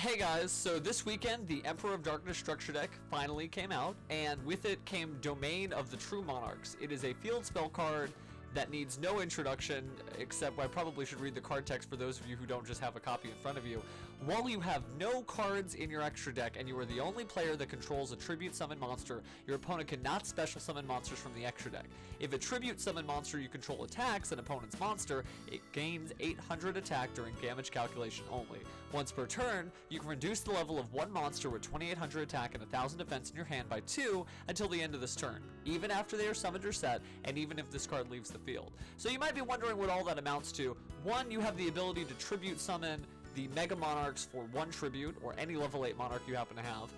Hey guys, so this weekend the Emperor of Darkness structure deck finally came out, and with it came Domain of the True Monarchs. It is a field spell card that needs no introduction, except I probably should read the card text for those of you who don't just have a copy in front of you. While you have no cards in your extra deck and you are the only player that controls a tribute summon monster, your opponent cannot special summon monsters from the extra deck. If a tribute summon monster you control attacks an opponent's monster, it gains 800 attack during damage calculation only. Once per turn, you can reduce the level of one monster with 2800 attack and 1000 defense in your hand by 2 until the end of this turn, even after they are summoned or set, and even if this card leaves the field. So you might be wondering what all that amounts to. One, you have the ability to tribute summon the Mega Monarchs for 1 tribute, or any level 8 Monarch you happen to have.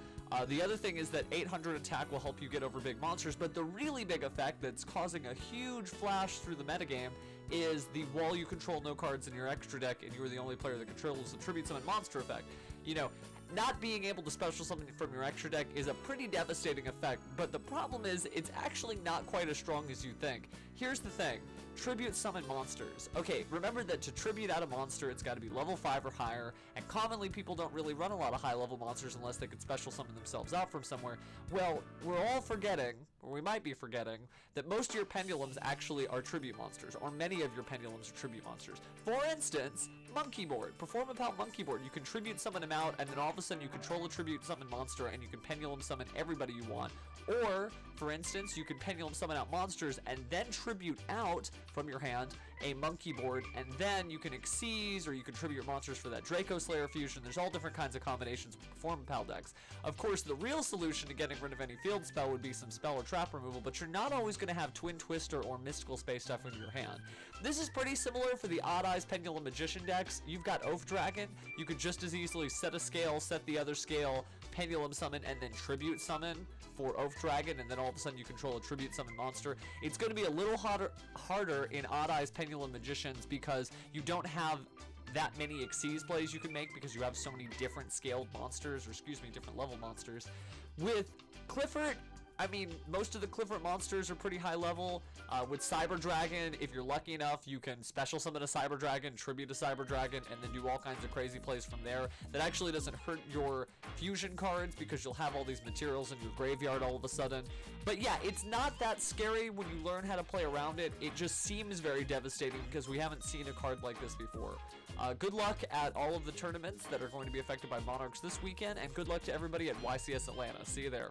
The other thing is that 800 attack will help you get over big monsters, but the really big effect that's causing a huge flash through the metagame is the while you control no cards in your extra deck and you're the only player that controls the tribute summon monster effect. You know, not being able to special summon from your extra deck is a pretty devastating effect, but the problem is it's actually not quite as strong as you think. Here's the thing. Tribute summon monsters. Okay, remember that to tribute out a monster, it's got to be level 5 or higher, and commonly people don't really run a lot of high-level monsters unless they can special summon themselves out from somewhere. Well, we're all forgetting, or we might be forgetting, that most of your pendulums actually are tribute monsters, or many of your pendulums are tribute monsters. For instance, Monkey Board. Perform a Pal Monkey Board. You can tribute summon him out, and then all of a sudden you control a tribute summon monster, and you can pendulum summon everybody you want. Or, for instance, you can pendulum summon out monsters, and then tribute out from your hand a Monkey Board, and then you can Xyz, or you can tribute your monsters for that Draco Slayer fusion. There's all different kinds of combinations with Perform a Pal decks. Of course, the real solution to getting rid of any field spell would be some spell or trap removal, but you're not always going to have Twin Twister or Mystical Space stuff in your hand. This is pretty similar for the Odd Eyes Pendulum Magician decks. You've got Oath Dragon. You could just as easily set a scale, set the other scale, pendulum summon, and then tribute summon for Oath Dragon, and then all of a sudden you control a tribute summon monster. It's going to be a little harder in Odd Eyes Pendulum Magicians because you don't have that many Xyz plays you can make because you have so many different scaled monsters, or excuse me, different level monsters. With Clifford, I mean, most of the Clifford monsters are pretty high level. With Cyber Dragon, if you're lucky enough, you can special summon a Cyber Dragon, tribute a Cyber Dragon, and then do all kinds of crazy plays from there. That actually doesn't hurt your fusion cards because you'll have all these materials in your graveyard all of a sudden. But yeah, it's not that scary when you learn how to play around it. It just seems very devastating because we haven't seen a card like this before. Good luck at all of the tournaments that are going to be affected by Monarchs this weekend, and good luck to everybody at YCS Atlanta. See you there.